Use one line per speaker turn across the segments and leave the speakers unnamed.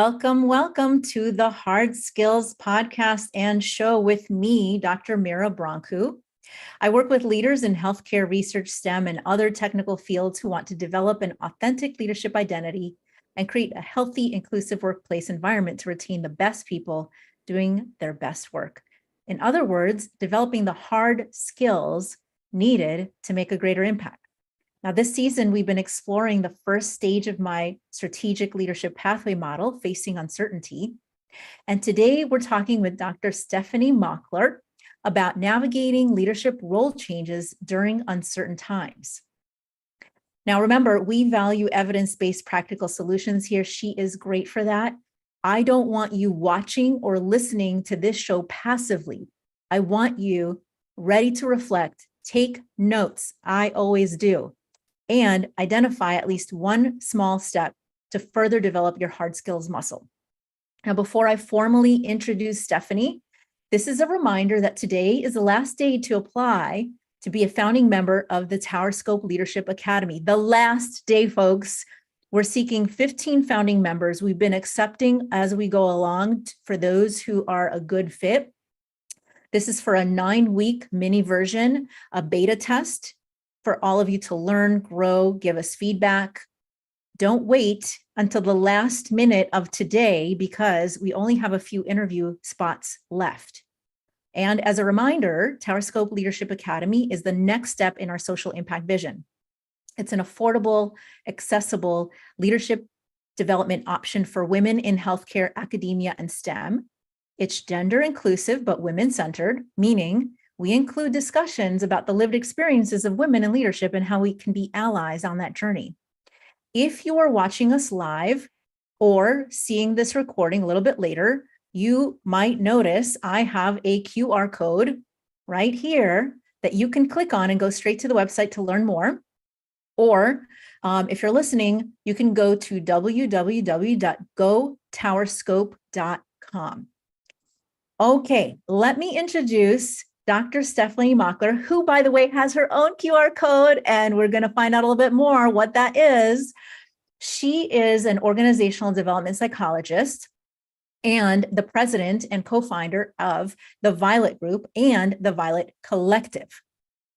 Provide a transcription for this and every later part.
Welcome to the Hard Skills podcast and show with me, Dr. Mira Broncu. I work with leaders in healthcare, research, STEM, and other technical fields who want to develop an authentic leadership identity and create a healthy, inclusive workplace environment to retain the best people doing their best work. In other words, developing the hard skills needed to make a greater impact. Now, this season, we've been exploring the first stage of my strategic leadership pathway model, Facing Uncertainty. And today we're talking with Dr. Stefanie Mockler about navigating leadership role changes during uncertain times. Now, remember, we value evidence-based practical solutions here. She is great for that. I don't want you watching or listening to this show passively. I want you ready to reflect, take notes. I always do. And identify at least one small step to further develop your hard skills muscle. Now, before I formally introduce Stefanie, this is a reminder that today is the last day to apply to be a founding member of the TowerScope Leadership Academy. The last day, folks. We're seeking 15 founding members. We've been accepting as we go along for those who are a good fit. This is for a 9-week mini version, a beta test, for all of you to learn, grow, give us feedback. Don't wait until the last minute of today because we only have a few interview spots left. And as a reminder, TowerScope Leadership Academy is the next step in our social impact vision. It's an affordable, accessible leadership development option for women in healthcare, academia, and STEM. It's gender inclusive, but women-centered, meaning we include discussions about the lived experiences of women in leadership and how we can be allies on that journey. If you are watching us live or seeing this recording a little bit later, you might notice I have a QR code right here that you can click on and go straight to the website to learn more. Or if you're listening, you can go to www.gotowerscope.com. Okay, let me introduce Dr. Stefanie Mockler, who, by the way, has her own QR code, and we're going to find out a little bit more what that is. She is an organizational development psychologist and the president and co-founder of the Violet Group and the Violet Collective.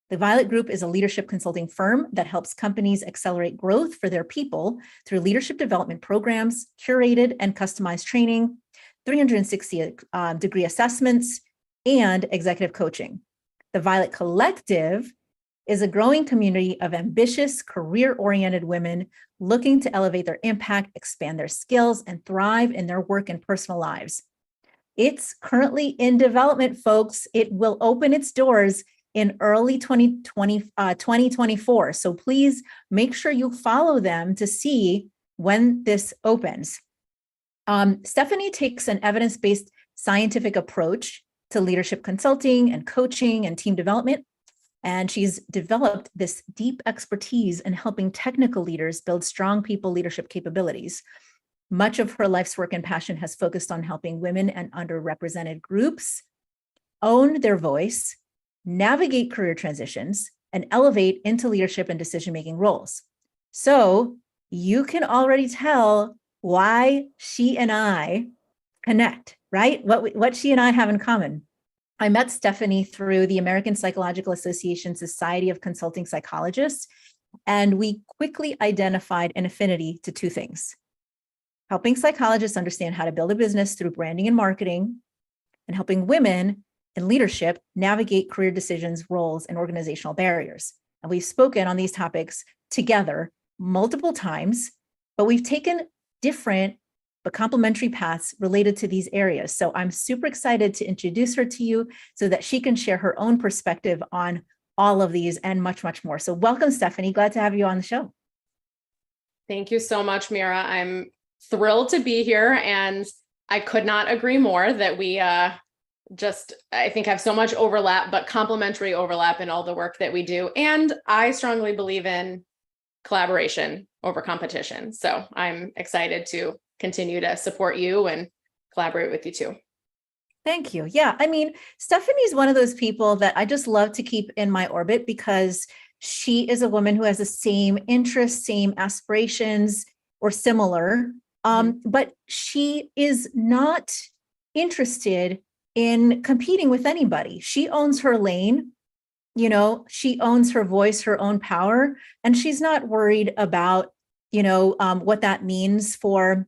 The Violet Group is a leadership consulting firm that helps companies accelerate growth for their people through leadership development programs, curated and customized training, 360-degree assessments, and executive coaching. The Violet Collective is a growing community of ambitious, career-oriented women looking to elevate their impact, expand their skills, and thrive in their work and personal lives. It's currently in development, folks. It will open its doors in early 2024. So please make sure you follow them to see when this opens. Stefanie takes an evidence-based scientific approach to leadership consulting and coaching and team development. And she's developed this deep expertise in helping technical leaders build strong people leadership capabilities. Much of her life's work and passion has focused on helping women and underrepresented groups own their voice, navigate career transitions, and elevate into leadership and decision-making roles. So you can already tell why she and I connect, right? What she and I have in common. I met Stefanie through the American Psychological Association Society of Consulting Psychologists, and we quickly identified an affinity to two things: helping psychologists understand how to build a business through branding and marketing, and helping women in leadership navigate career decisions, roles, and organizational barriers. And we've spoken on these topics together multiple times, but we've taken different but complementary paths related to these areas. So I'm super excited to introduce her to you so that she can share her own perspective on all of these and much, much more. So welcome, Stefanie. Glad to have you on the show.
Thank you so much, Mira. I'm thrilled to be here, and I could not agree more that we I think have so much overlap, but complementary overlap in all the work that we do. And I strongly believe in collaboration over competition. So I'm excited to continue to support you and collaborate with you too.
Thank you. Yeah, I mean, Stefanie's one of those people that I just love to keep in my orbit because she is a woman who has the same interests, same aspirations, or similar But she is not interested in competing with anybody. She owns her lane. She owns her voice, her own power, and she's not worried about, what that means for,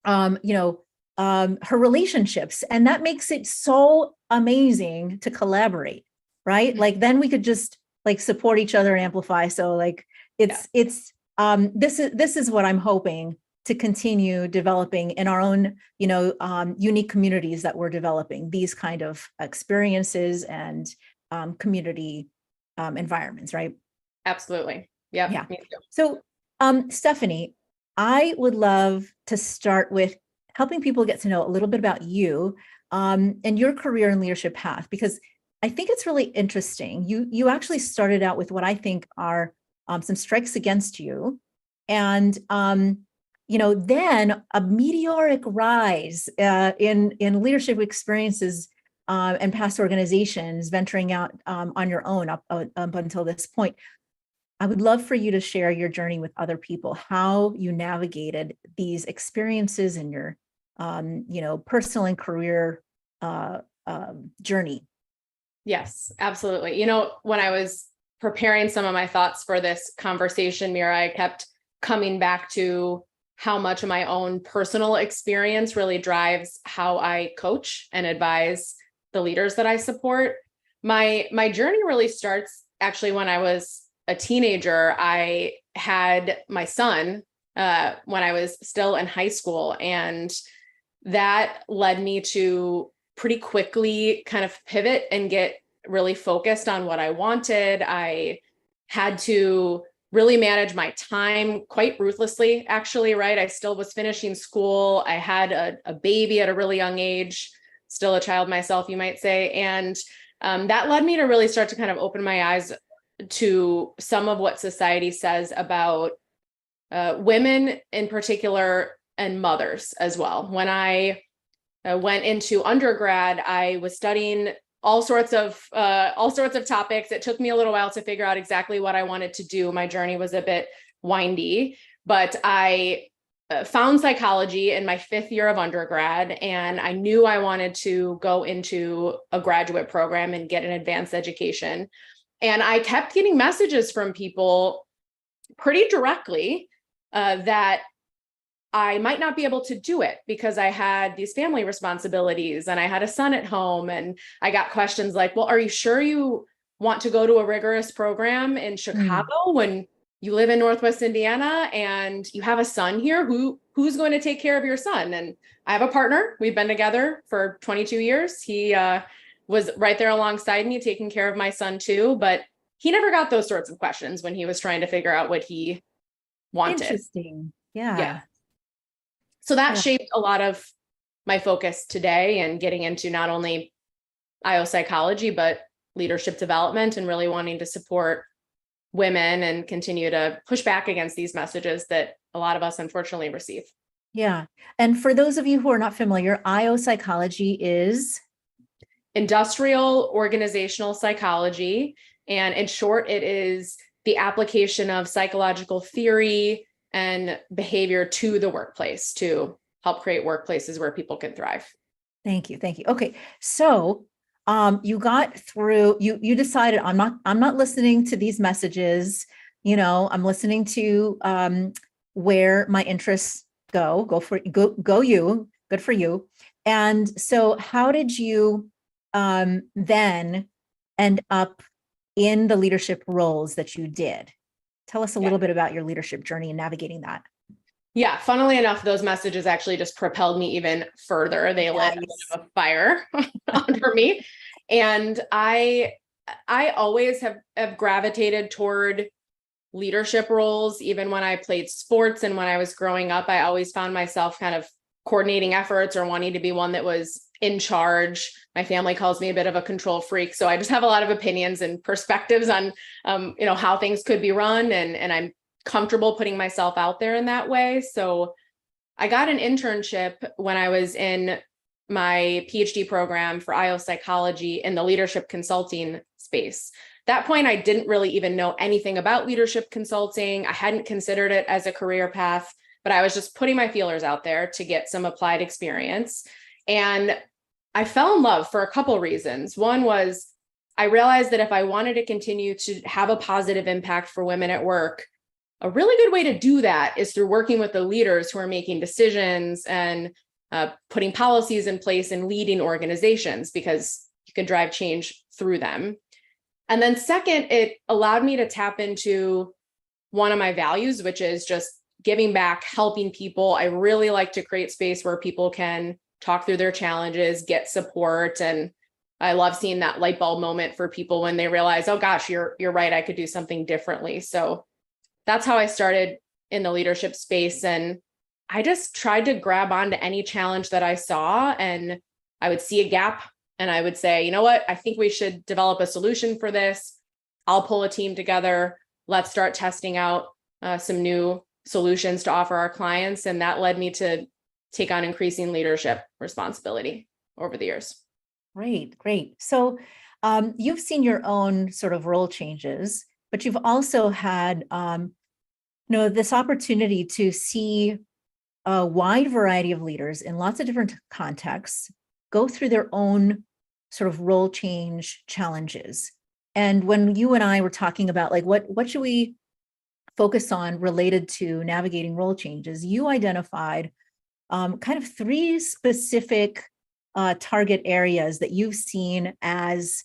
her relationships. And that makes it so amazing to collaborate, right? Like, then we could just like support each other and amplify. So like, this is what I'm hoping to continue developing in our own, unique communities that we're developing, these kind of experiences and community environments, right?
Absolutely. Yep.
Yeah.
Me too.
So, Stefanie, I would love to start with helping people get to know a little bit about you and your career and leadership path, because I think it's really interesting. You actually started out with what I think are some strikes against you, and then a meteoric rise in leadership experiences and past organizations, venturing out on your own up until this point. I would love for you to share your journey with other people, how you navigated these experiences in your, personal and career journey.
Yes, absolutely. When I was preparing some of my thoughts for this conversation, Mira, I kept coming back to how much of my own personal experience really drives how I coach and advise the leaders that I support. My journey really starts actually when I was a teenager. I had my son when I was still in high school, and that led me to pretty quickly kind of pivot and get really focused on what I wanted. I had to really manage my time quite ruthlessly, actually, right? I still was finishing school. I had a baby at a really young age, still a child myself, you might say. And that led me to really start to kind of open my eyes to some of what society says about women in particular and mothers as well. When I went into undergrad, I was studying all sorts of topics. It took me a little while to figure out exactly what I wanted to do. My journey was a bit windy, but I found psychology in my 5th year of undergrad, and I knew I wanted to go into a graduate program and get an advanced education. And I kept getting messages from people pretty directly that I might not be able to do it because I had these family responsibilities and I had a son at home. And I got questions like, well, are you sure you want to go to a rigorous program in Chicago when you live in Northwest Indiana and you have a son here? Who's going to take care of your son? And I have a partner. We've been together for 22 years. He was right there alongside me, taking care of my son too. But he never got those sorts of questions when he was trying to figure out what he wanted.
Interesting. Yeah.
So that shaped a lot of my focus today, and getting into not only IO psychology, but leadership development, and really wanting to support women and continue to push back against these messages that a lot of us unfortunately receive.
Yeah. And for those of you who are not familiar, IO psychology is
industrial organizational psychology. And in short, it is the application of psychological theory and behavior to the workplace to help create workplaces where people can thrive.
Thank you. Okay. So you got through, you decided I'm not listening to these messages, I'm listening to where my interests go you, good for you. And so how did you then end up in the leadership roles that you did? Tell us a little bit about your leadership journey and navigating that.
Yeah, funnily enough, those messages actually just propelled me even further. They lit a bit of a fire under me. And I always have gravitated toward leadership roles. Even when I played sports and when I was growing up, I always found myself kind of coordinating efforts or wanting to be one that was in charge. My family calls me a bit of a control freak. So I just have a lot of opinions and perspectives on, how things could be run. And I'm comfortable putting myself out there in that way. So I got an internship when I was in my PhD program for IO psychology in the leadership consulting space. At that point, I didn't really even know anything about leadership consulting. I hadn't considered it as a career path. but I was just putting my feelers out there to get some applied experience. And I fell in love for a couple of reasons. One was I realized that if I wanted to continue to have a positive impact for women at work, a really good way to do that is through working with the leaders who are making decisions and putting policies in place and leading organizations, because you can drive change through them. And then second, it allowed me to tap into one of my values, which is just giving back, helping people. I really like to create space where people can talk through their challenges, get support. And I love seeing that light bulb moment for people when they realize, oh gosh, you're right, I could do something differently. So that's how I started in the leadership space. And I just tried to grab onto any challenge that I saw, and I would see a gap and I would say, you know what, I think we should develop a solution for this. I'll pull a team together. Let's start testing out some new solutions to offer our clients. And that led me to take on increasing leadership responsibility over the years.
Great. So you've seen your own sort of role changes, but you've also had this opportunity to see a wide variety of leaders in lots of different contexts go through their own sort of role change challenges. And when you and I were talking about like what should we focus on related to navigating role changes, you identified kind of three specific target areas that you've seen as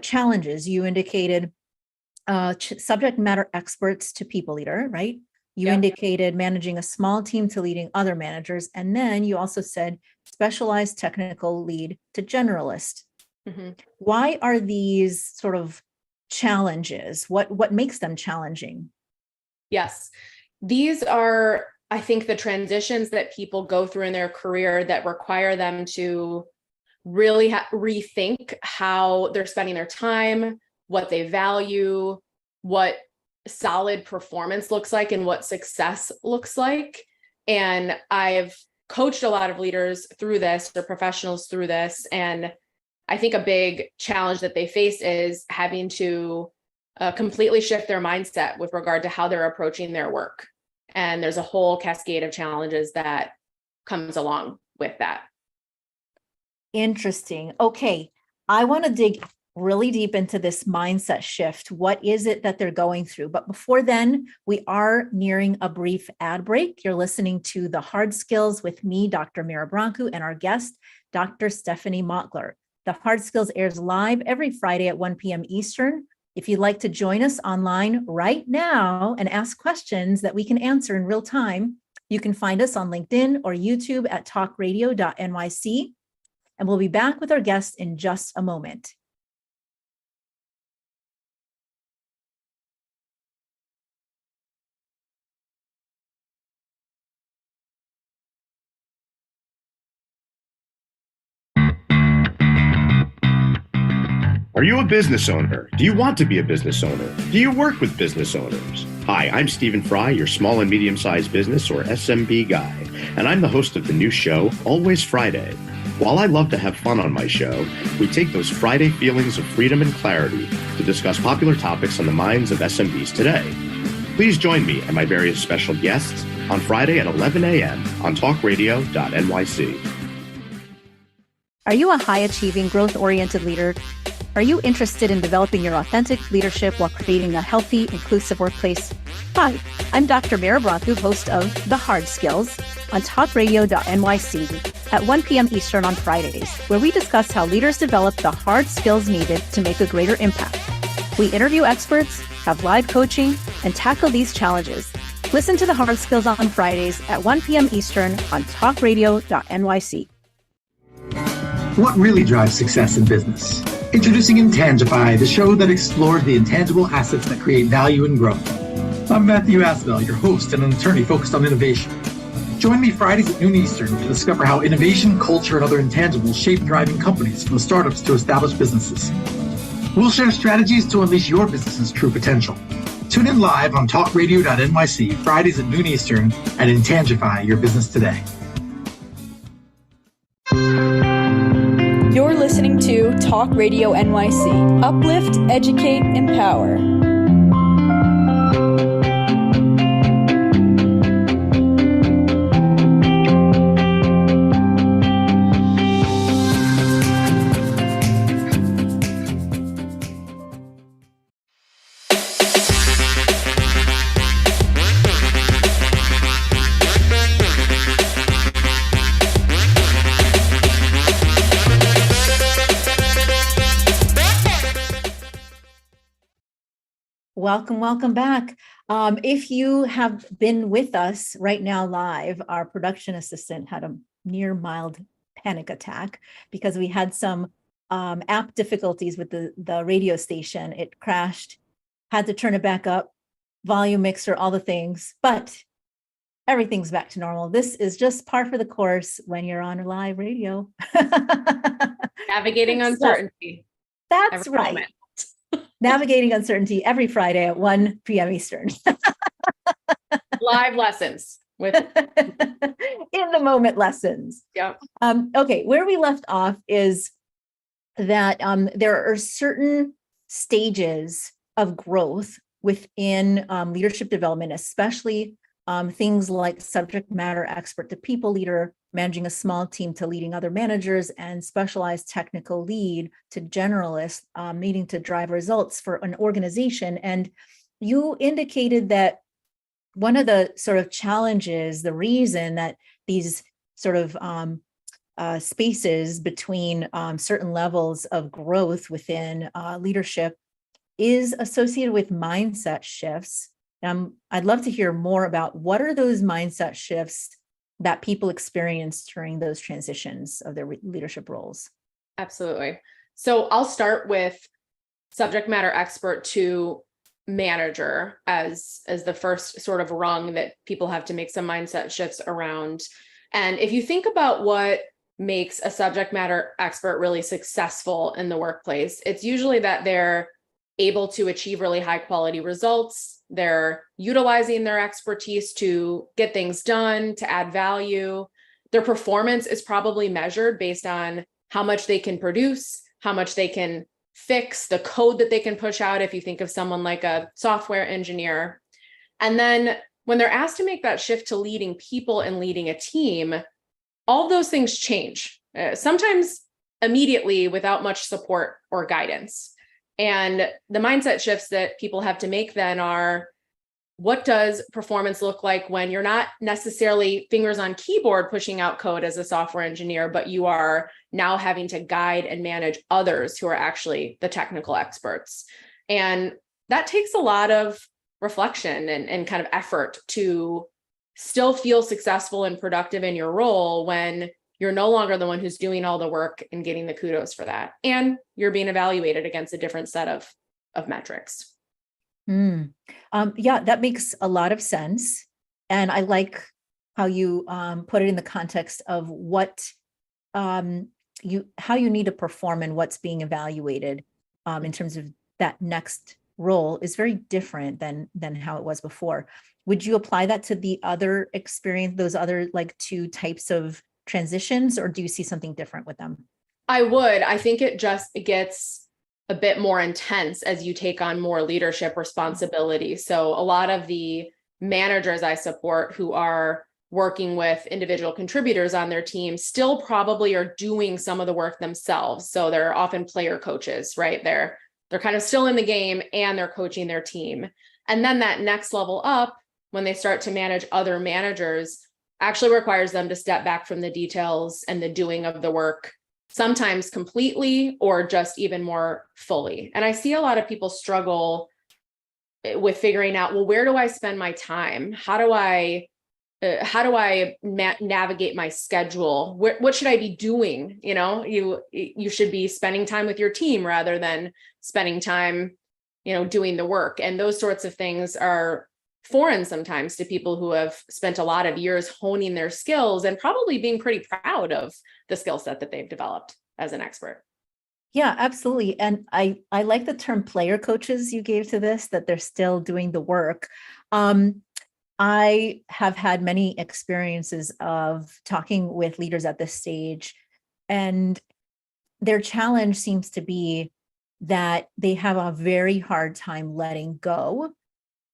challenges. You indicated subject matter experts to people leader, right? You indicated managing a small team to leading other managers. And then you also said specialized technical lead to generalist. Mm-hmm. Why are these sort of challenges? What makes them challenging?
Yes, these are, I think, the transitions that people go through in their career that require them to really rethink how they're spending their time, what they value, what solid performance looks like, and what success looks like. And I've coached a lot of leaders through this, or professionals through this. And I think a big challenge that they face is having to completely shift their mindset with regard to how they're approaching their work. And there's a whole cascade of challenges that comes along with that.
Interesting. Okay. I want to dig really deep into this mindset shift. What is it that they're going through? But before then, we are nearing a brief ad break. You're listening to The Hard Skills with me, Dr. Mira Brancu, and our guest, Dr. Stefanie Mockler. The Hard Skills airs live every Friday at 1 p.m. Eastern. If you'd like to join us online right now and ask questions that we can answer in real time, you can find us on LinkedIn or YouTube at talkradio.nyc. And we'll be back with our guest in just a moment.
Are you a business owner? Do you want to be a business owner? Do you work with business owners? Hi, I'm Stephen Fry, your small and medium-sized business or SMB guy, and I'm the host of the new show, Always Friday. While I love to have fun on my show, we take those Friday feelings of freedom and clarity to discuss popular topics on the minds of SMBs today. Please join me and my various special guests on Friday at 11 a.m. on talkradio.nyc.
Are you a high-achieving, growth-oriented leader? Are you interested in developing your authentic leadership while creating a healthy, inclusive workplace? Hi, I'm Dr. Mira Brancu, host of The Hard Skills on talkradio.nyc at 1 p.m. Eastern on Fridays, where we discuss how leaders develop the hard skills needed to make a greater impact. We interview experts, have live coaching, and tackle these challenges. Listen to The Hard Skills on Fridays at 1 p.m. Eastern on talkradio.nyc.
What really drives success in business? Introducing Intangify, the show that explores the intangible assets that create value and growth. I'm Matthew Asbell, your host and an attorney focused on innovation. Join me Fridays at noon Eastern to discover how innovation, culture, and other intangibles shape thriving companies from startups to established businesses. We'll share strategies to unleash your business's true potential. Tune in live on talkradio.nyc Fridays at noon Eastern and Intangify your business today.
You're listening to Talk Radio NYC. Uplift, educate, empower.
Welcome back. If you have been with us right now live, our production assistant had a near mild panic attack because we had some app difficulties with the radio station. It crashed, had to turn it back up, volume mixer, all the things, but everything's back to normal. This is just par for the course when you're on live radio.
Navigating uncertainty.
That's right. Moment. Navigating uncertainty every Friday at 1 p.m. Eastern.
Live lessons with
in the moment lessons.
Yeah.
Okay, where we left off is that there are certain stages of growth within leadership development, especially things like subject matter expert to people leader, managing a small team to leading other managers, and specialized technical lead to generalist, needing to drive results for an organization. And you indicated that one of the sort of challenges, the reason that these sort of spaces between certain levels of growth within leadership is associated with mindset shifts. I'd love to hear more about what are those mindset shifts that people experience during those transitions of their leadership roles.
Absolutely. So I'll start with subject matter expert to manager as the first sort of rung that people have to make some mindset shifts around. And if you think about what makes a subject matter expert really successful in the workplace, it's usually that they're able to achieve really high quality results. They're utilizing their expertise to get things done, to add value. Their performance is probably measured based on how much they can produce, how much they can fix, the code that they can push out, if you think of someone like a software engineer. And then when they're asked to make that shift to leading people and leading a team, all those things change, sometimes immediately without much support or guidance. And the mindset shifts that people have to make then are, what does performance look like when you're not necessarily fingers on keyboard pushing out code as a software engineer, but you are now having to guide and manage others who are actually the technical experts? And that takes a lot of reflection and kind of effort to still feel successful and productive in your role when you're no longer the one who's doing all the work and getting the kudos for that. And you're being evaluated against a different set of metrics.
Yeah, that makes a lot of sense. And I like how you put it in the context of what how you need to perform and what's being evaluated in terms of that next role is very different than how it was before. Would you apply that to the other experience, those other like two types of transitions, or do you see something different with them?
I would. I think it gets a bit more intense as you take on more leadership responsibility. So a lot of the managers I support who are working with individual contributors on their team still probably are doing some of the work themselves. So they're often player coaches, right? They're kind of still in the game and they're coaching their team. And then that next level up, when they start to manage other managers, actually requires them to step back from the details and the doing of the work, sometimes completely or just even more fully. And I see a lot of people struggle with figuring out, well, where do I spend my time? How do I navigate my schedule? What should I be doing? You know, you should be spending time with your team rather than spending time, doing the work. And those sorts of things are foreign sometimes to people who have spent a lot of years honing their skills and probably being pretty proud of the skill set that they've developed as an expert.
Yeah, absolutely. And I like the term player coaches you gave to this, that they're still doing the work. I have had many experiences of talking with leaders at this stage, and their challenge seems to be that they have a very hard time letting go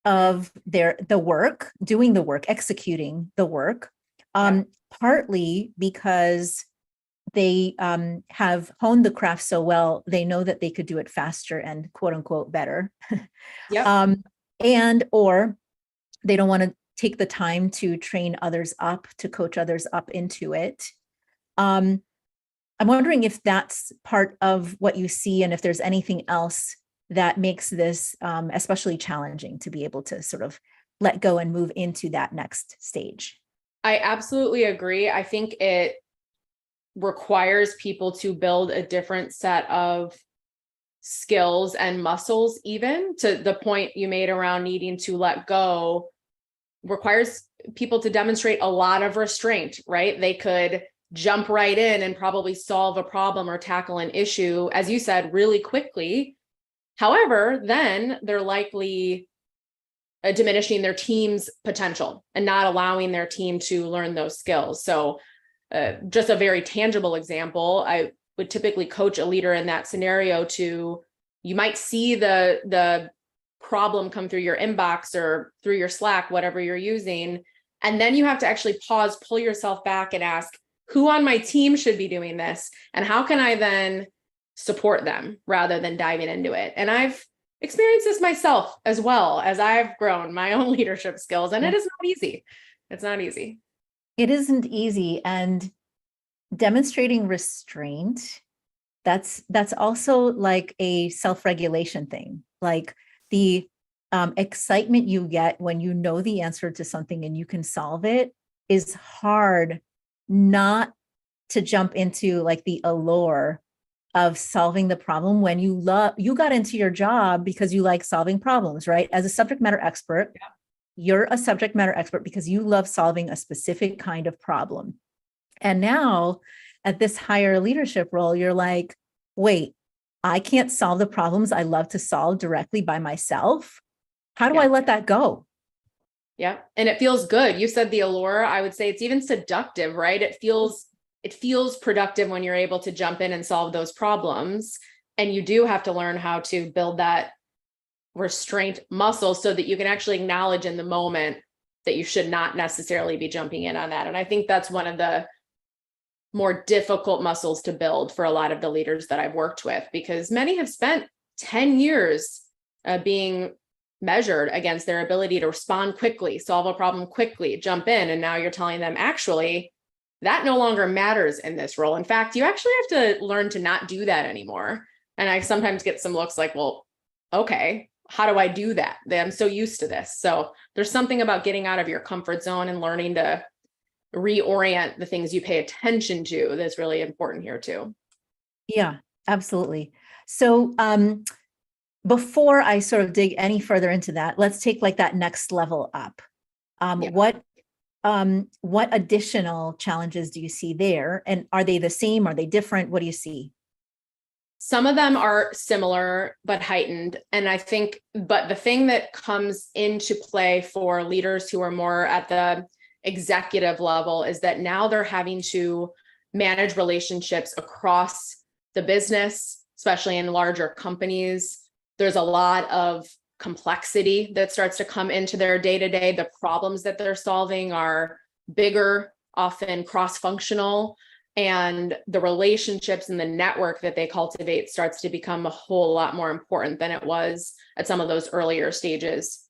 of the work, doing the work, executing the work, partly because they have honed the craft so well, they know that they could do it faster and quote unquote better. And or they don't want to take the time to train others up, to coach others up into it. I'm wondering if that's part of what you see and if there's anything else that makes this especially challenging to be able to sort of let go and move into that next stage?
I absolutely agree. I think it requires people to build a different set of skills and muscles, even to the point you made around needing to let go, requires people to demonstrate a lot of restraint, right? They could jump right in and probably solve a problem or tackle an issue, as you said, really quickly. However, then they're likely diminishing their team's potential and not allowing their team to learn those skills. So just a very tangible example, I would typically coach a leader in that scenario to, you might see the problem come through your inbox or through your Slack, whatever you're using. And then you have to actually pause, pull yourself back and ask, who on my team should be doing this? And how can I then support them rather than diving into it? And I've experienced this myself as well as I've grown my own leadership skills. And it is not easy. It's not easy.
It isn't easy. And demonstrating restraint, that's also like a self-regulation thing. Like the excitement you get when you know the answer to something and you can solve it is hard not to jump into like the allure of solving the problem when you got into your job because you like solving problems, right? As a subject matter expert, you're a subject matter expert because you love solving a specific kind of problem. And now at this higher leadership role, you're like, wait, I can't solve the problems I love to solve directly by myself. How do I let that go?
Yeah. And it feels good. You said the allure. I would say it's even seductive, right? It feels productive when you're able to jump in and solve those problems. And you do have to learn how to build that restraint muscle so that you can actually acknowledge in the moment that you should not necessarily be jumping in on that. And I think that's one of the more difficult muscles to build for a lot of the leaders that I've worked with, because many have spent 10 years being measured against their ability to respond quickly, solve a problem quickly, jump in. And now you're telling them, actually, that no longer matters in this role. In fact, you actually have to learn to not do that anymore. And I sometimes get some looks like, well, okay, how do I do that? I'm so used to this. So there's something about getting out of your comfort zone and learning to reorient the things you pay attention to that's really important here too.
Yeah, absolutely. So before I sort of dig any further into that, let's take like that next level up. What additional challenges do you see there? And are they the same? Are they different? What do you see?
Some of them are similar, but heightened. And I think, but the thing that comes into play for leaders who are more at the executive level is that now they're having to manage relationships across the business, especially in larger companies. There's a lot of complexity that starts to come into their day-to-day. The problems that they're solving are bigger, often cross-functional, and the relationships and the network that they cultivate starts to become a whole lot more important than it was at some of those earlier stages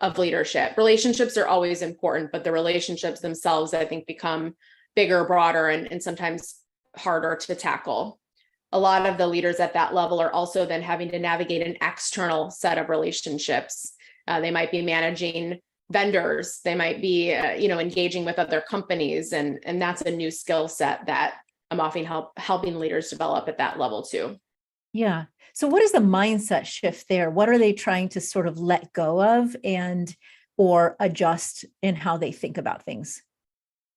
of leadership. Relationships are always important, but the relationships themselves, I think, become bigger, broader, and sometimes harder to tackle. A lot of the leaders at that level are also then having to navigate an external set of relationships. They might be managing vendors, they might be engaging with other companies, and that's a new skill set that I'm often helping leaders develop at that level too.
Yeah. So what is the mindset shift there? What are they trying to sort of let go of or adjust in how they think about things?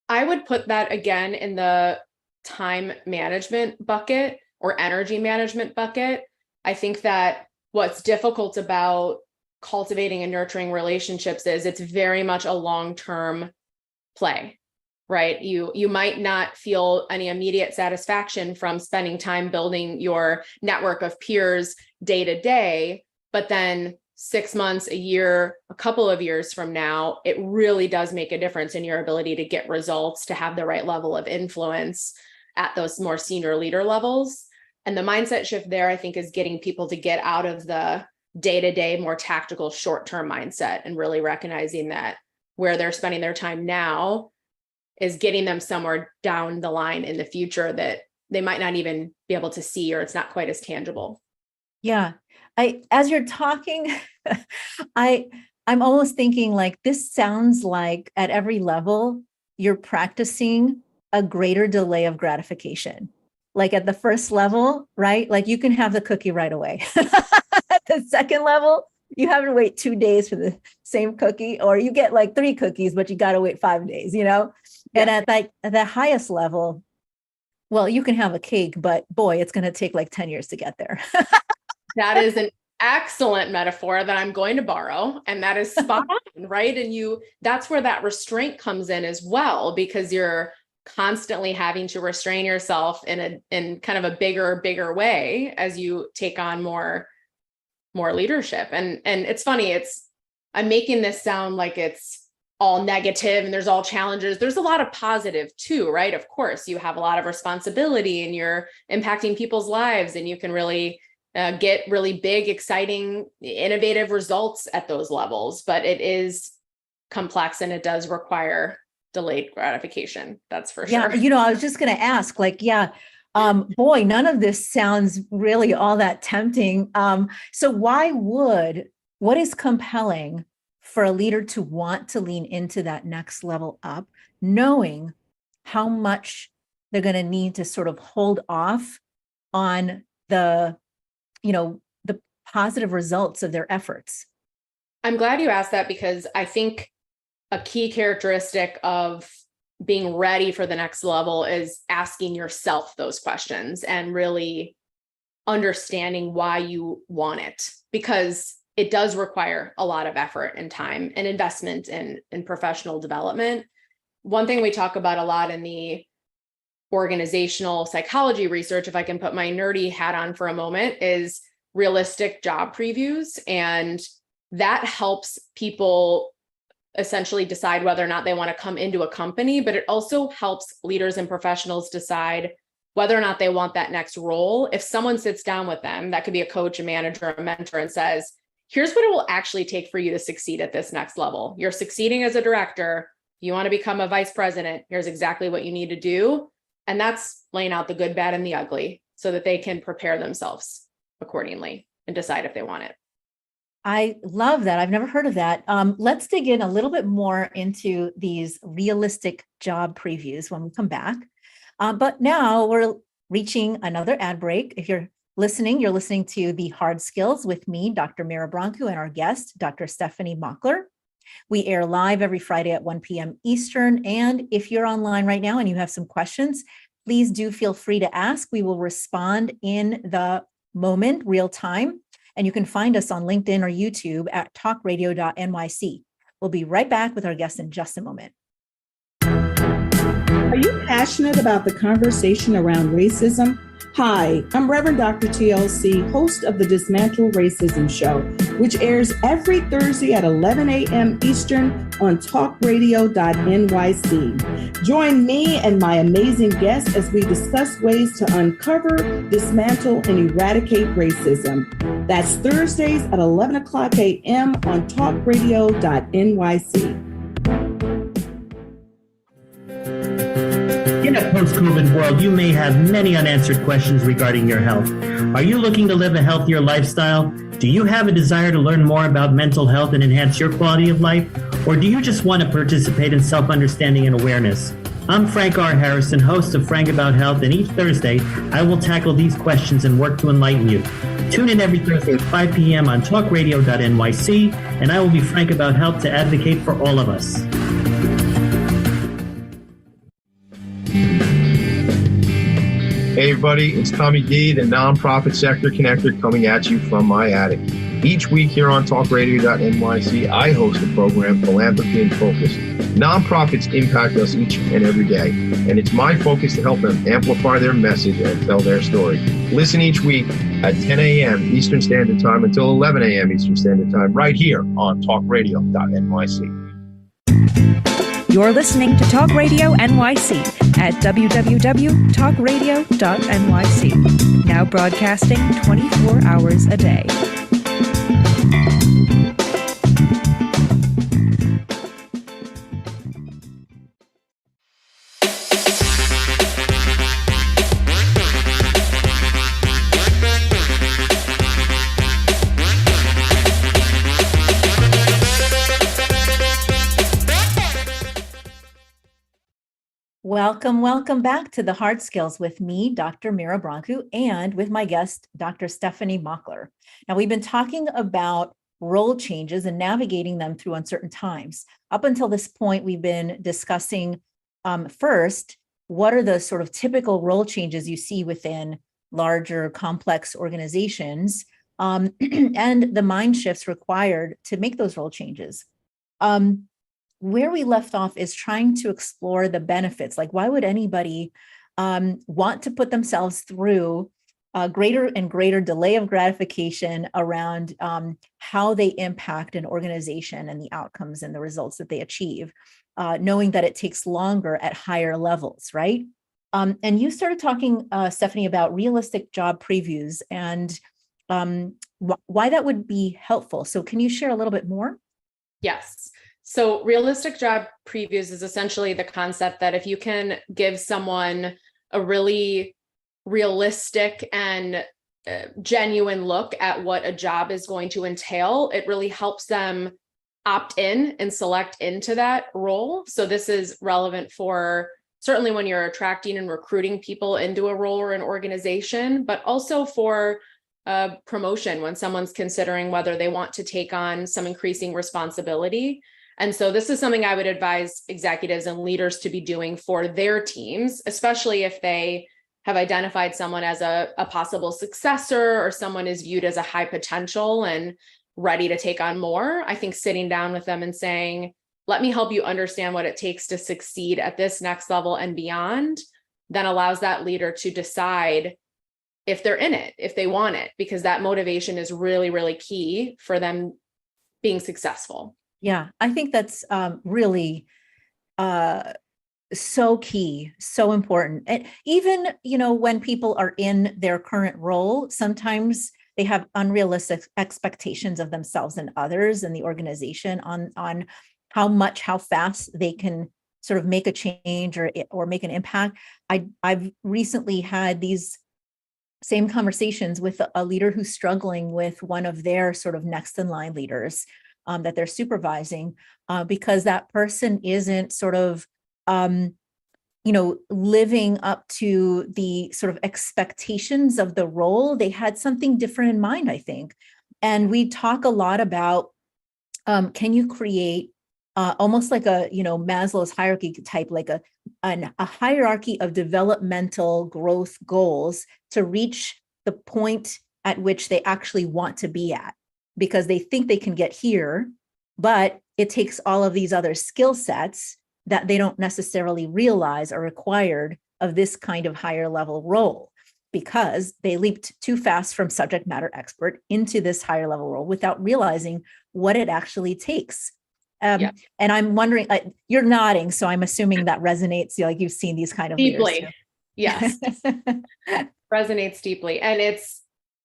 I would put that again in the time management bucket or energy management bucket. I think that what's difficult about cultivating and nurturing relationships is it's very much a long-term play, right? You might not feel any immediate satisfaction from spending time building your network of peers day to day, but then 6 months, a year, a couple of years from now, it really does make a difference in your ability to get results, to have the right level of influence at those more senior leader levels. And the mindset shift there, I think, is getting people to get out of the day-to-day, more tactical, short-term mindset and really recognizing that where they're spending their time now is getting them somewhere down the line in the future that they might not even be able to see, or it's not quite as tangible.
Yeah. As you're talking, I'm almost thinking like this sounds like at every level, you're practicing a greater delay of gratification. Like at the first level, right? Like you can have the cookie right away. At the second level, you have to wait 2 days for the same cookie, or you get like 3 cookies, but you got to wait 5 days, Yeah. And at the highest level, well, you can have a cake, but boy, it's going to take like 10 years to get there.
That is an excellent metaphor that I'm going to borrow. And that is spot on, right? And that's where that restraint comes in as well, because you're constantly having to restrain yourself in kind of a bigger way as you take on more leadership. And it's funny, I'm making this sound like it's all negative and there's all challenges. There's a lot of positive too, right? Of course, you have a lot of responsibility and you're impacting people's lives, and you can really get really big, exciting, innovative results at those levels. But it is complex and it does require delayed gratification. That's for sure.
Yeah. I was just going to ask, like, boy, none of this sounds really all that tempting. So what is compelling for a leader to want to lean into that next level up, knowing how much they're going to need to sort of hold off on the positive results of their efforts?
I'm glad you asked that, because I think a key characteristic of being ready for the next level is asking yourself those questions and really understanding why you want it, because it does require a lot of effort and time and investment in professional development. One thing we talk about a lot in the organizational psychology research, if I can put my nerdy hat on for a moment, is realistic job previews. And that helps people essentially decide whether or not they want to come into a company, but it also helps leaders and professionals decide whether or not they want that next role. If someone sits down with them, that could be a coach, a manager, a mentor, and says, here's what it will actually take for you to succeed at this next level. You're succeeding as a director. You want to become a vice president. Here's exactly what you need to do. And that's laying out the good, bad, and the ugly so that they can prepare themselves accordingly and decide if they want it.
I love that. I've never heard of that. Let's dig in a little bit more into these realistic job previews when we come back. But now we're reaching another ad break. If you're listening to The Hard Skills with me, Dr. Mira Brancu, and our guest, Dr. Stefanie Mockler. We air live every Friday at 1 p.m. Eastern. And if you're online right now and you have some questions, please do feel free to ask. We will respond in the moment, real time. And you can find us on LinkedIn or YouTube at talkradio.nyc. We'll be right back with our guest in just a moment.
Are you passionate about the conversation around racism? Hi, I'm Reverend Dr. TLC, host of the Dismantle Racism Show, which airs every Thursday at 11 a.m. Eastern on talkradio.nyc. Join me and my amazing guests as we discuss ways to uncover, dismantle, and eradicate racism. That's Thursdays at 11 o'clock a.m. on talkradio.nyc.
In a post-COVID world, you may have many unanswered questions regarding your health. Are you looking to live a healthier lifestyle? Do you have a desire to learn more about mental health and enhance your quality of life? Or do you just want to participate in self-understanding and awareness? I'm Frank R. Harrison, host of Frank About Health, and each Thursday, I will tackle these questions and work to enlighten you. Tune in every Thursday at 5 p.m. on talkradio.nyc, and I will be frank about health to advocate for all of us.
Hey everybody, it's Tommy D, the nonprofit sector connector, coming at you from my attic. Each week here on talkradio.nyc, I host the program Philanthropy in Focus. Nonprofits impact us each and every day, and it's my focus to help them amplify their message and tell their story. Listen each week at 10 a.m. Eastern Standard Time until 11 a.m. Eastern Standard Time, right here on talkradio.nyc.
You're listening to Talk Radio NYC at www.talkradio.nyc. Now broadcasting 24 hours a day.
Welcome back to the Hard Skills with me, Dr. Mira Brancu, and with my guest, Dr. Stefanie Mockler. Now, we've been talking about role changes and navigating them through uncertain times. Up until this point, we've been discussing first, what are the sort of typical role changes you see within larger, complex organizations, and the mind shifts required to make those role changes. Where we left off is trying to explore the benefits. Like, why would anybody want to put themselves through a greater and greater delay of gratification around how they impact an organization and the outcomes and the results that they achieve, knowing that it takes longer at higher levels, right? And you started talking, Stefanie, about realistic job previews and why that would be helpful. So can you share a little bit more?
Yes. So realistic job previews is essentially the concept that if you can give someone a really realistic and genuine look at what a job is going to entail, it really helps them opt in and select into that role. So this is relevant for certainly when you're attracting and recruiting people into a role or an organization, but also for promotion when someone's considering whether they want to take on some increasing responsibility. And so this is something I would advise executives and leaders to be doing for their teams, especially if they have identified someone as a possible successor or someone is viewed as a high potential and ready to take on more. I think sitting down with them and saying, let me help you understand what it takes to succeed at this next level and beyond, then allows that leader to decide if they're in it, if they want it, because that motivation is really, really key for them being successful.
Yeah, I think that's really so key, so important. And even, when people are in their current role, sometimes they have unrealistic expectations of themselves and others and the organization on how fast they can sort of make a change or make an impact. I've recently had these same conversations with a leader who's struggling with one of their sort of next in line leaders that they're supervising, because that person isn't sort of, living up to the sort of expectations of the role. They had something different in mind, I think. And we talk a lot about, can you create almost like a, Maslow's hierarchy type, like a hierarchy of developmental growth goals to reach the point at which they actually want to be at, because they think they can get here, but it takes all of these other skill sets that they don't necessarily realize are required of this kind of higher level role, because they leaped too fast from subject matter expert into this higher level role without realizing what it actually takes. And I'm wondering, you're nodding, so I'm assuming that resonates, like you've seen these kind of
deeply. Yes. Resonates deeply. And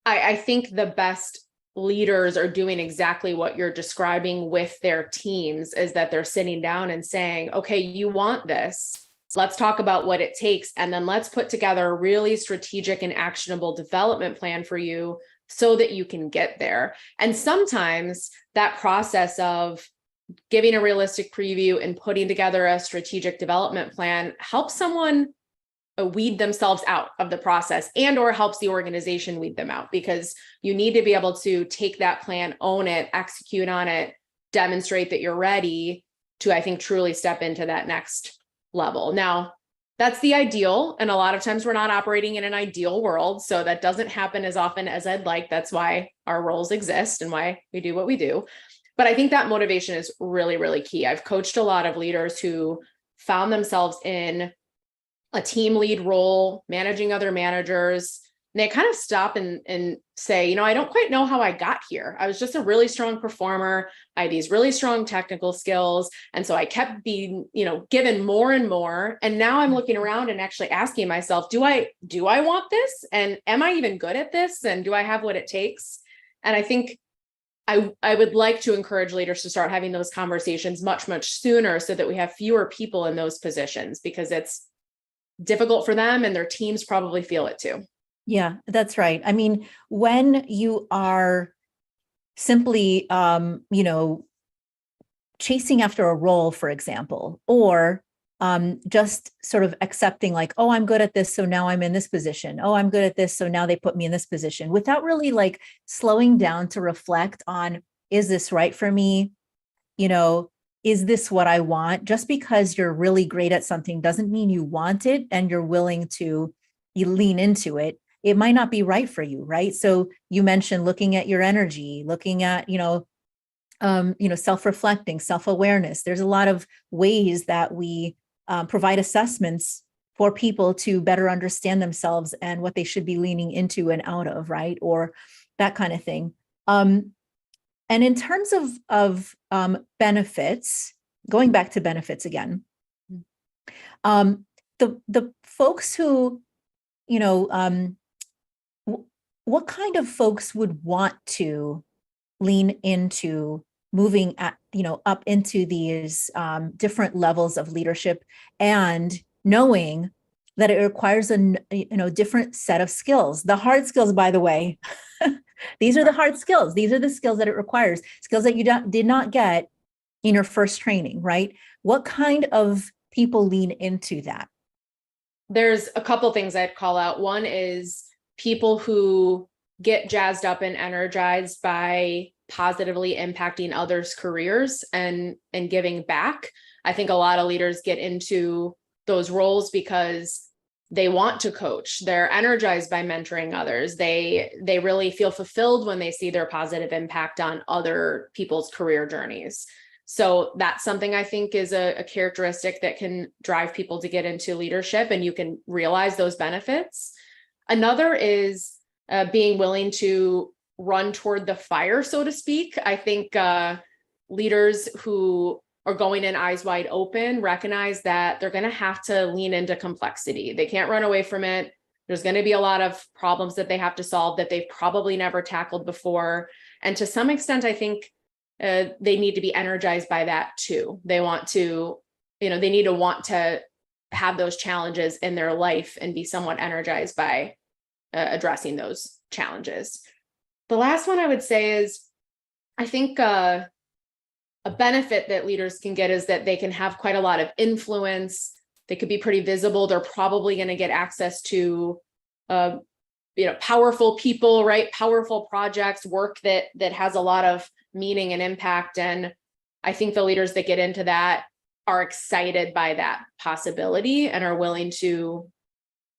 I think the best leaders are doing exactly what you're describing with their teams, is that they're sitting down and saying, okay, you want this. Let's talk about what it takes. And then let's put together a really strategic and actionable development plan for you so that you can get there. And sometimes that process of giving a realistic preview and putting together a strategic development plan helps someone weed themselves out of the process, and or helps the organization weed them out, because you need to be able to take that plan, own it, execute on it, demonstrate that you're ready to, I think, truly step into that next level. Now, that's the ideal. And a lot of times we're not operating in an ideal world. So that doesn't happen as often as I'd like. That's why our roles exist and why we do what we do. But I think that motivation is really, really key. I've coached a lot of leaders who found themselves in a team lead role, managing other managers. And they kind of stop and say, I don't quite know how I got here. I was just a really strong performer. I had these really strong technical skills. And so I kept being, given more and more. And now I'm looking around and actually asking myself, do I want this? And am I even good at this? And do I have what it takes? And I think I would like to encourage leaders to start having those conversations much, much sooner, so that we have fewer people in those positions, because it's difficult for them and their teams probably feel it too.
Yeah, that's right. I mean, when you are simply, chasing after a role, for example, or just sort of accepting like, oh, I'm good at this, so now I'm in this position. Oh, I'm good at this, so now they put me in this position, without really like slowing down to reflect on, is this right for me? Is this what I want? Just because you're really great at something doesn't mean you want it and you're willing to lean into it. It might not be right for you, right? So you mentioned looking at your energy, looking at, self-reflecting, self-awareness. There's a lot of ways that we provide assessments for people to better understand themselves and what they should be leaning into and out of, right? Or that kind of thing. And in terms of benefits, going back to benefits again, the folks who, what kind of folks would want to lean into moving up into these different levels of leadership, and knowing that it requires a different set of skills. The hard skills, by the way, these are the hard skills. These are the skills that it requires, skills that you did not get in your first training, right? What kind of people lean into that?
There's a couple things I'd call out. One is people who get jazzed up and energized by positively impacting others' careers and giving back. I think a lot of leaders get into those roles because they want to coach. They're energized by mentoring others. They really feel fulfilled when they see their positive impact on other people's career journeys. So that's something I think is a characteristic that can drive people to get into leadership, and you can realize those benefits. Another is being willing to run toward the fire, so to speak. I think leaders who are going in eyes wide open recognize that they're going to have to lean into complexity. They can't run away from it. There's going to be a lot of problems that they have to solve that they've probably never tackled before. And to some extent, I think they need to be energized by that too. They want to, they need to want to have those challenges in their life and be somewhat energized by addressing those challenges. The last one I would say is, I think a benefit that leaders can get is that they can have quite a lot of influence. They could be pretty visible. They're probably going to get access to, powerful people, right? Powerful projects, work that has a lot of meaning and impact. And I think the leaders that get into that are excited by that possibility and are willing to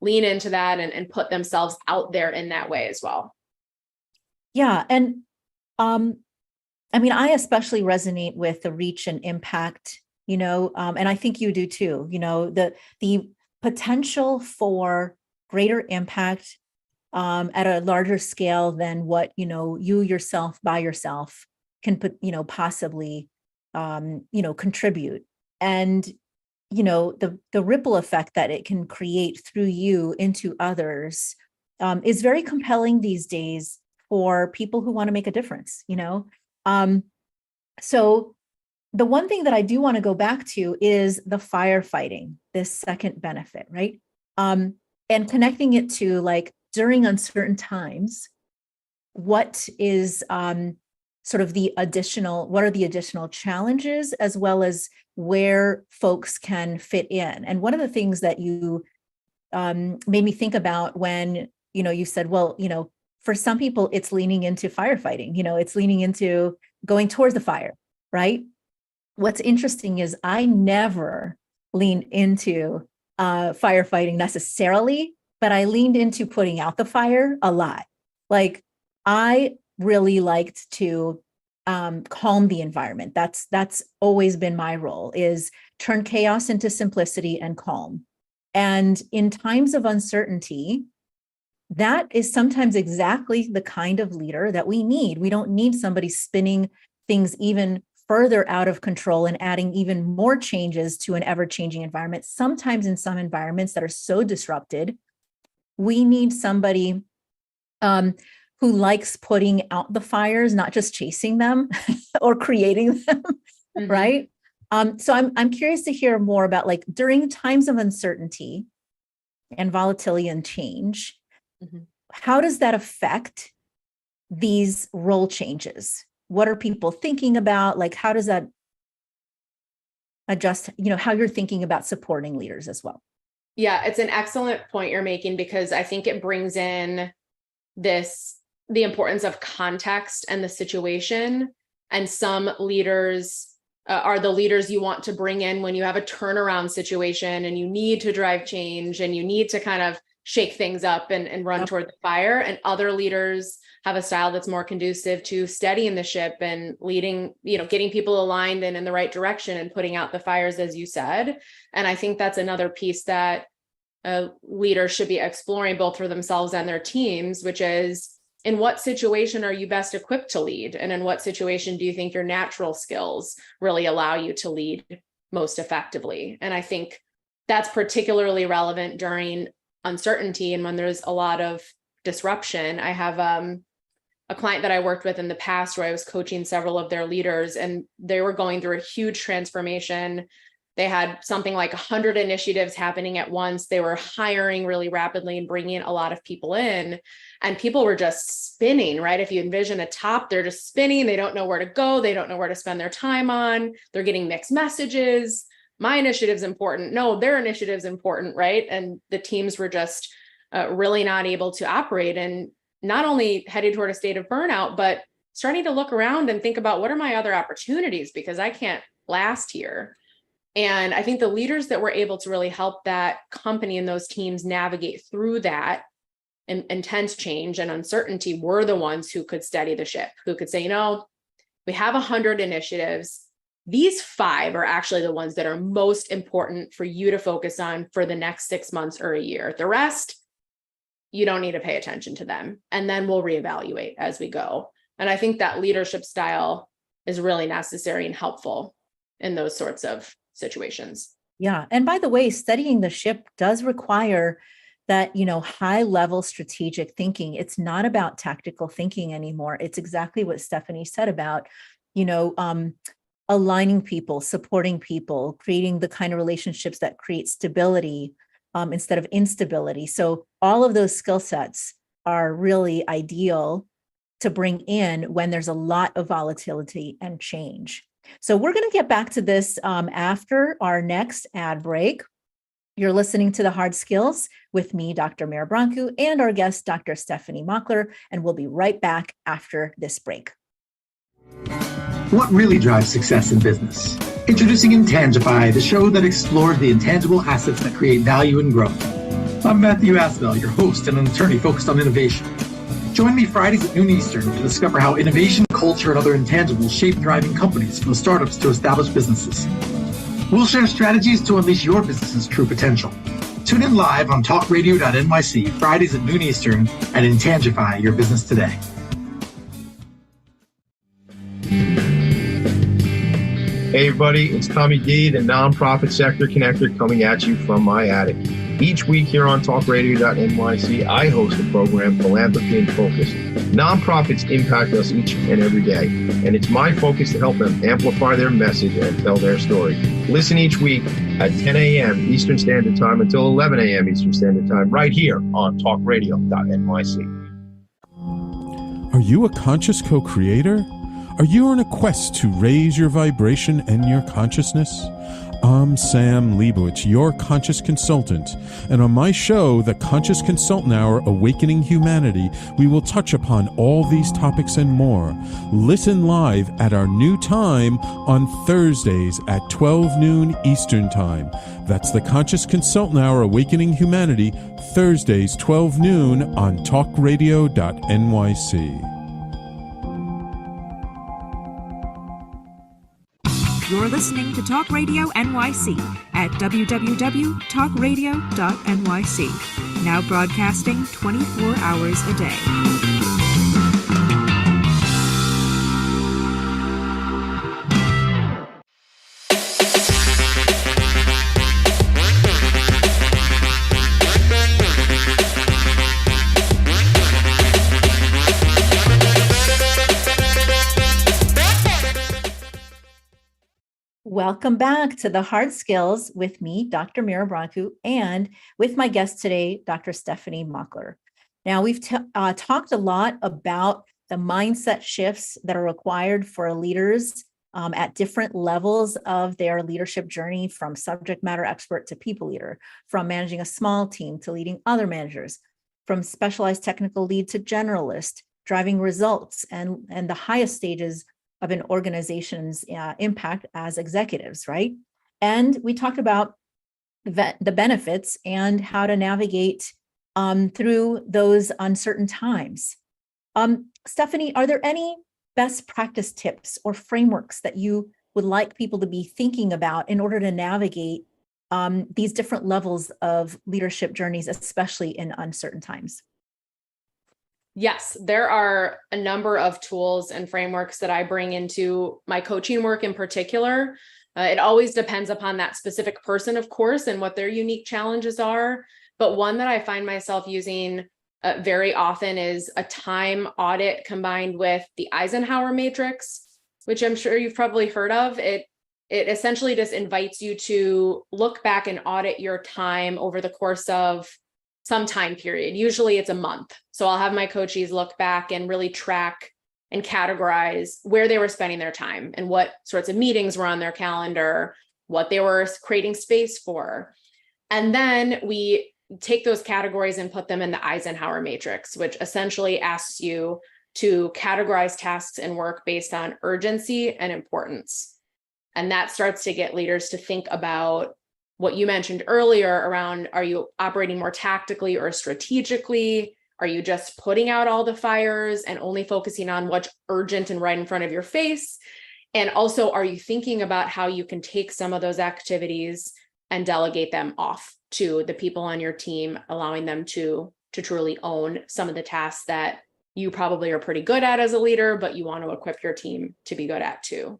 lean into that and put themselves out there in that way as well.
Yeah. And I especially resonate with the reach and impact, and I think you do too, the potential for greater impact at a larger scale than what, you yourself by yourself can put, possibly, contribute. And, the ripple effect that it can create through you into others is very compelling these days for people who want to make a difference, So the one thing that I do want to go back to is the firefighting, this second benefit, right? And connecting it to like during uncertain times, what is what are the additional challenges, as well as where folks can fit in. And one of the things that you made me think about when, you said, well, for some people, it's leaning into firefighting, it's leaning into going towards the fire, right? What's interesting is I never leaned into firefighting necessarily, but I leaned into putting out the fire a lot. Like I really liked to calm the environment. That's always been my role, is turn chaos into simplicity and calm. And in times of uncertainty, that is sometimes exactly the kind of leader that we need. We don't need somebody spinning things even further out of control and adding even more changes to an ever-changing environment. Sometimes in some environments that are so disrupted, we need somebody who likes putting out the fires, not just chasing them or creating them, mm-hmm. Right? So I'm curious to hear more about, like, during times of uncertainty and volatility and change, mm-hmm. How does that affect these role changes? What are people thinking about? Like, how does that adjust, how you're thinking about supporting leaders as well.
Yeah, it's an excellent point you're making, because I think it brings in the importance of context and the situation. And some leaders are the leaders you want to bring in when you have a turnaround situation and you need to drive change and you need to kind of shake things up and run toward the fire. And other leaders have a style that's more conducive to steadying the ship and leading, getting people aligned and in the right direction and putting out the fires, as you said. And I think that's another piece that leaders should be exploring both for themselves and their teams, which is, in what situation are you best equipped to lead? And in what situation do you think your natural skills really allow you to lead most effectively? And I think that's particularly relevant during uncertainty and when there's a lot of disruption. I have a client that I worked with in the past where I was coaching several of their leaders, and they were going through a huge transformation. They had something like 100 initiatives happening at once. They were hiring really rapidly and bringing a lot of people in, and people were just spinning, right? If you envision a top, they're just spinning. They don't know where to go. They don't know where to spend their time on. They're getting mixed messages. My initiative's important. No, their initiative's important, right? And the teams were just really not able to operate, and not only headed toward a state of burnout, but starting to look around and think about, what are my other opportunities? Because I can't last here. And I think the leaders that were able to really help that company and those teams navigate through that intense change and uncertainty were the ones who could steady the ship, who could say, we have 100 initiatives. These 5 are actually the ones that are most important for you to focus on for the next 6 months or a year. The rest, you don't need to pay attention to them. And then we'll reevaluate as we go. And I think that leadership style is really necessary and helpful in those sorts of situations.
Yeah. And by the way, studying the ship does require that, high level strategic thinking. It's not about tactical thinking anymore. It's exactly what Stefanie said about, aligning people, supporting people, creating the kind of relationships that create stability instead of instability. So all of those skill sets are really ideal to bring in when there's a lot of volatility and change. So we're going to get back to this after our next ad break. You're listening to The Hard Skills with me, Dr. Mira Brancu, and our guest, Dr. Stefanie Mockler, and we'll be right back after this break.
What really drives success in business? Introducing Intangify, the show that explores the intangible assets that create value and growth. I'm Matthew Asbell, your host and an attorney focused on innovation. Join me Fridays at noon Eastern to discover how innovation, culture, and other intangibles shape thriving companies from startups to established businesses. We'll share strategies to unleash your business's true potential. Tune in live on talkradio.nyc Fridays at noon Eastern and Intangify your business today.
Hey everybody, it's Tommy D, the nonprofit sector connector, coming at you from my attic. Each week here on talkradio.nyc, I host the program Philanthropy in Focus. Nonprofits impact us each and every day, and it's my focus to help them amplify their message and tell their story. Listen each week at 10 a.m. Eastern Standard Time until 11 a.m. Eastern Standard Time, right here on talkradio.nyc.
Are you a conscious co-creator? Are you on a quest to raise your vibration and your consciousness? I'm Sam Leibowitz, your conscious consultant, and on my show, The Conscious Consultant Hour, Awakening Humanity, we will touch upon all these topics and more. Listen live at our new time on Thursdays at 12 noon Eastern Time. That's The Conscious Consultant Hour, Awakening Humanity, Thursdays 12 noon on talkradio.nyc.
You're listening to Talk Radio NYC at www.talkradio.nyc. Now broadcasting 24 hours a day.
Welcome back to The Hard Skills with me, Dr. Mira Brancu, and with my guest today, Dr. Stefanie Mockler. Now, we've talked a lot about the mindset shifts that are required for leaders at different levels of their leadership journey, from subject matter expert to people leader, from managing a small team to leading other managers, from specialized technical lead to generalist, driving results and the highest stages of an organization's impact as executives, right? And we talked about the benefits and how to navigate through those uncertain times. Stefanie, are there any best practice tips or frameworks that you would like people to be thinking about in order to navigate these different levels of leadership journeys, especially in uncertain times?
Yes, there are a number of tools and frameworks that I bring into my coaching work in particular. It always depends upon that specific person, of course, and what their unique challenges are. But one that I find myself using very often is a time audit combined with the Eisenhower matrix, which I'm sure you've probably heard of. It essentially just invites you to look back and audit your time over the course of some time period. Usually it's a month. So I'll have my coachees look back and really track and categorize where they were spending their time and what sorts of meetings were on their calendar, what they were creating space for. And then we take those categories and put them in the Eisenhower matrix, which essentially asks you to categorize tasks and work based on urgency and importance. And that starts to get leaders to think about what you mentioned earlier around, are you operating more tactically or strategically? Are you just putting out all the fires and only focusing on what's urgent and right in front of your face? And also, are you thinking about how you can take some of those activities and delegate them off to the people on your team, allowing them to truly own some of the tasks that you probably are pretty good at as a leader, but you want to equip your team to be good at too.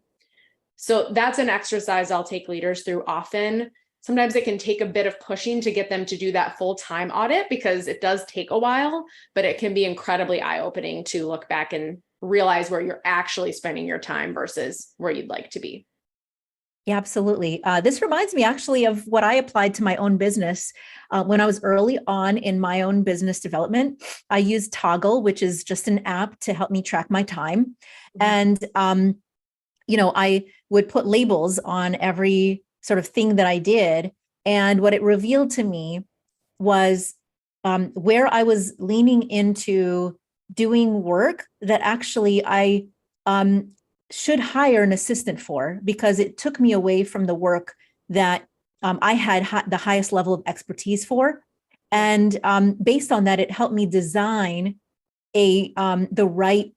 So that's an exercise I'll take leaders through often. Sometimes it can take a bit of pushing to get them to do that full-time audit because it does take a while, but it can be incredibly eye-opening to look back and realize where you're actually spending your time versus where you'd like to be.
Yeah, absolutely. This reminds me actually of what I applied to my own business. When I was early on in my own business development, I used Toggle, which is just an app to help me track my time. And, I would put labels on every sort of thing that I did. And what it revealed to me was where I was leaning into doing work that actually I should hire an assistant for, because it took me away from the work that I had the highest level of expertise for. And based on that, it helped me design the right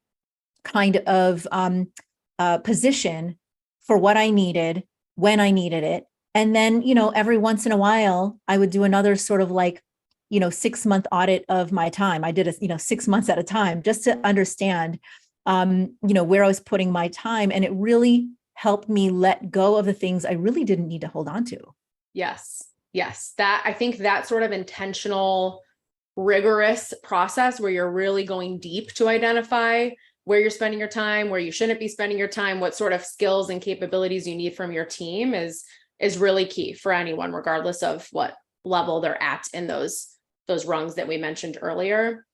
kind of position for what I needed, when I needed it. And then, every once in a while, I would do another sort of 6-month audit of my time. I did 6 months at a time just to understand where I was putting my time. And it really helped me let go of the things I really didn't need to hold on to.
Yes. I think that sort of intentional, rigorous process where you're really going deep to identify where you're spending your time, where you shouldn't be spending your time, what sort of skills and capabilities you need from your team is really key for anyone, regardless of what level they're at in those rungs that we mentioned earlier.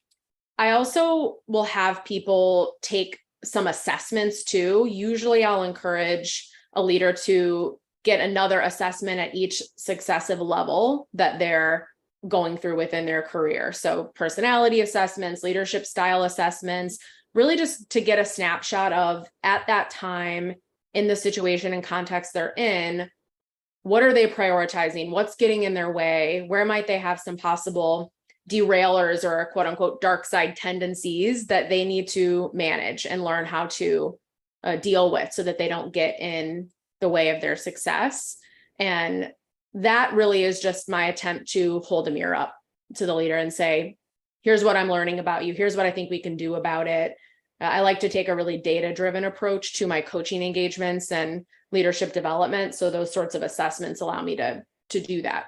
I also will have people take some assessments too. Usually I'll encourage a leader to get another assessment at each successive level that they're going through within their career. So personality assessments, leadership style assessments, really just to get a snapshot of, at that time in the situation and context they're in, what are they prioritizing? What's getting in their way? Where might they have some possible derailers or quote unquote dark side tendencies that they need to manage and learn how to deal with so that they don't get in the way of their success? And that really is just my attempt to hold a mirror up to the leader and say, here's what I'm learning about you. Here's what I think we can do about it. I like to take a really data-driven approach to my coaching engagements and leadership development. So those sorts of assessments allow me to do that.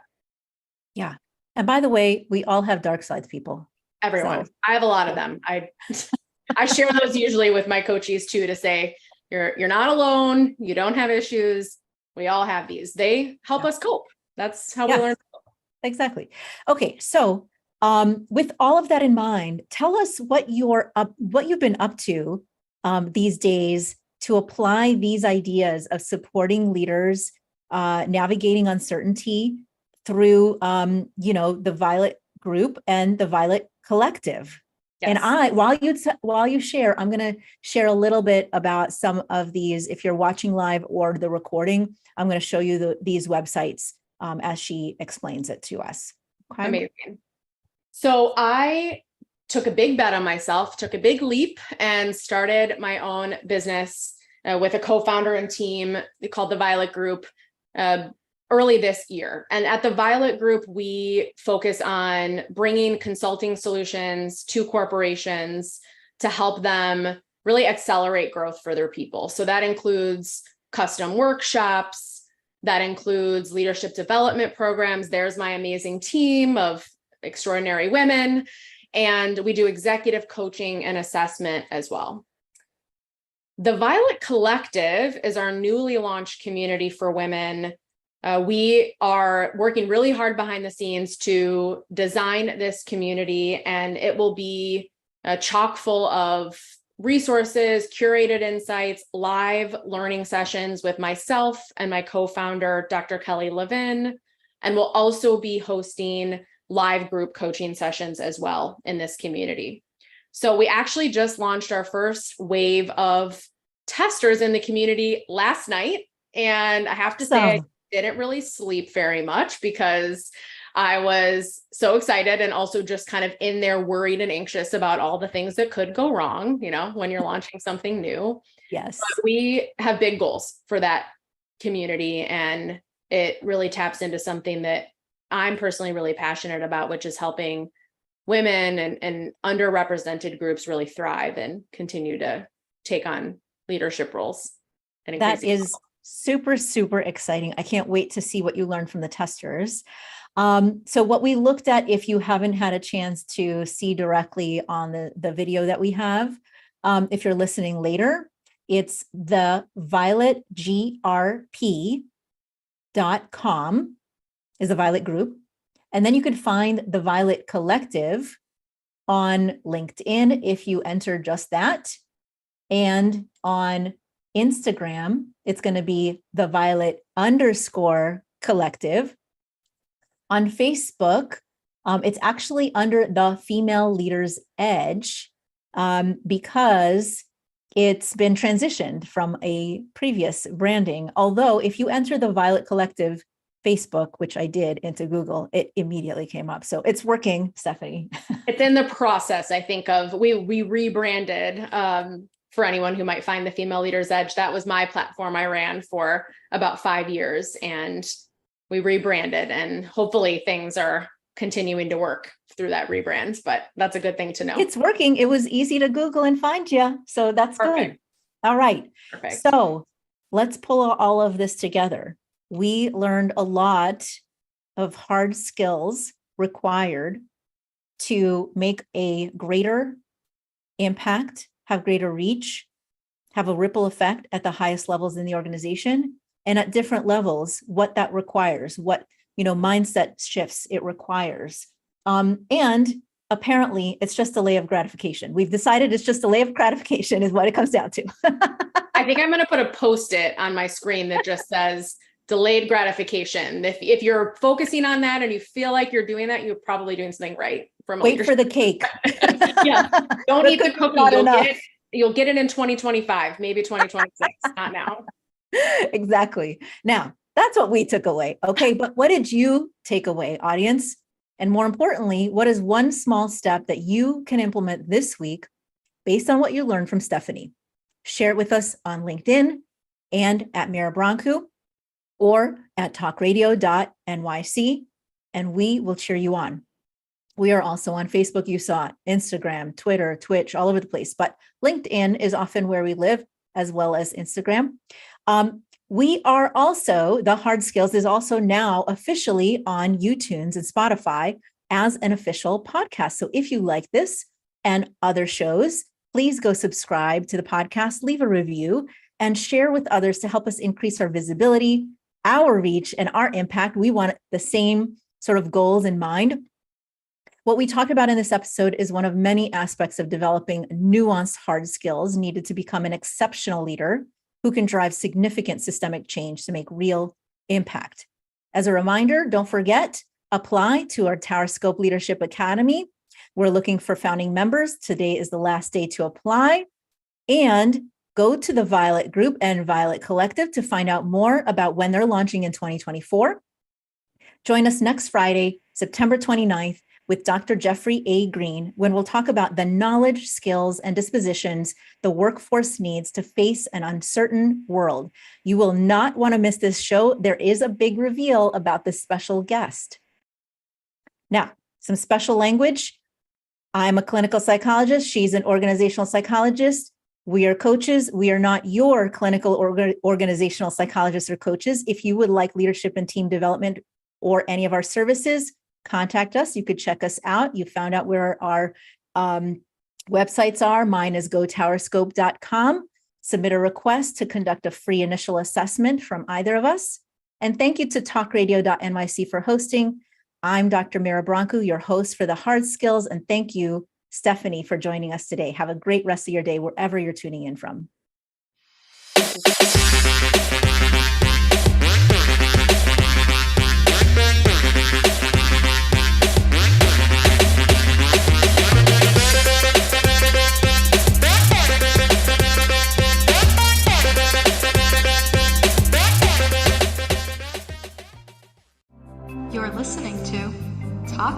Yeah. And by the way, we all have dark sides, people.
Everyone. So. I have a lot of them. I share those usually with my coachees too, to say, you're not alone. You don't have issues. We all have these. They help us cope. That's how we learn.
Exactly. Okay. So with all of that in mind, tell us what you've been up to these days to apply these ideas of supporting leaders, navigating uncertainty through, the Violet Group and the Violet Collective.
Yes.
And while you share, I'm going to share a little bit about some of these. If you're watching live or the recording, I'm going to show you these websites as she explains it to us. Okay?
Amazing. So I took a big bet on myself, took a big leap, and started my own business with a co-founder and team called the Violet Group early this year. And at the Violet Group, we focus on bringing consulting solutions to corporations to help them really accelerate growth for their people. So that includes custom workshops, that includes leadership development programs. There's my amazing team of extraordinary women. And we do executive coaching and assessment as well. The Violet Collective is our newly launched community for women. We are working really hard behind the scenes to design this community, and it will be chock full of resources, curated insights, live learning sessions with myself and my co-founder, Dr. Kelly Levin. And we'll also be hosting live group coaching sessions as well in this community. So we actually just launched our first wave of testers in the community last night. And I have to say, I didn't really sleep very much because I was so excited and also just kind of in there worried and anxious about all the things that could go wrong, when you're launching something new.
Yes.
But we have big goals for that community, and it really taps into something that I'm personally really passionate about, which is helping women and underrepresented groups really thrive and continue to take on leadership roles. And
that is super, super exciting. I can't wait to see what you learned from the testers. So what we looked at, if you haven't had a chance to see directly on the video that we have, if you're listening later, it's the violetgrp.com is the Violet Group. And then you can find the Violet Collective on LinkedIn if you enter just that. And on Instagram, it's going to be the Violet_collective. On Facebook, it's actually under the Female Leaders Edge because it's been transitioned from a previous branding. Although if you enter the Violet Collective Facebook, which I did, into Google, it immediately came up. So it's working, Stefanie.
It's in the process, I think, of we rebranded. For anyone who might find the Female Leaders Edge, that was my platform I ran for about 5 years, and we rebranded, and hopefully things are continuing to work through that rebrand, but that's a good thing to know.
It's working. It was easy to Google and find you. So that's
Perfect.
Good. All right.
Perfect.
So let's pull all of this together. We learned a lot of hard skills required to make a greater impact, have greater reach, have a ripple effect at the highest levels in the organization, and at different levels, what that requires, what mindset shifts it requires. And apparently it's just a delay of gratification. We've decided it's just a delay of gratification is what it comes down to.
I think I'm going to put a Post-it on my screen that just says delayed gratification. If you're focusing on that and you feel like you're doing that, you're probably doing something right.
Wait for the cake.
Yeah. Don't eat the cookie. You'll get it in 2025, maybe 2026, not now.
Exactly. Now, that's what we took away. Okay. But what did you take away, audience? And more importantly, what is one small step that you can implement this week based on what you learned from Stefanie? Share it with us on LinkedIn and at Mira Brancu or at talkradio.nyc, and we will cheer you on. We are also on Facebook, you saw it, Instagram, Twitter, Twitch, all over the place, but LinkedIn is often where we live, as well as Instagram. We are also, The Hard Skills is also now officially on YouTunes and Spotify as an official podcast. So if you like this and other shows, please go subscribe to the podcast, leave a review, and share with others to help us increase our visibility, our reach, and our impact. We want the same sort of goals in mind. What we talk about in this episode is one of many aspects of developing nuanced hard skills needed to become an exceptional leader who can drive significant systemic change to make real impact. As a reminder, don't forget, apply to our Tower Scope Leadership Academy. We're looking for founding members. Today is the last day to apply. And go to the Violet Group and Violet Collective to find out more about when they're launching in 2024. Join us next Friday, September 29th, with Dr. Jeffrey A. Green, when we'll talk about the knowledge, skills, and dispositions the workforce needs to face an uncertain world. You will not want to miss this show. There is a big reveal about this special guest. Now, some special language. I'm a clinical psychologist. She's an organizational psychologist. We are coaches. We are not your clinical organizational psychologists or coaches. If you would like leadership and team development or any of our services, contact us. You could check us out. You found out where our websites are. Mine is gotowerscope.com. Submit a request to conduct a free initial assessment from either of us. And thank you to talkradio.nyc for hosting. I'm Dr. Mira Branco, your host for the hard skills. And thank you, Stefanie, for joining us today. Have a great rest of your day, wherever you're tuning in from.
You're listening to Talk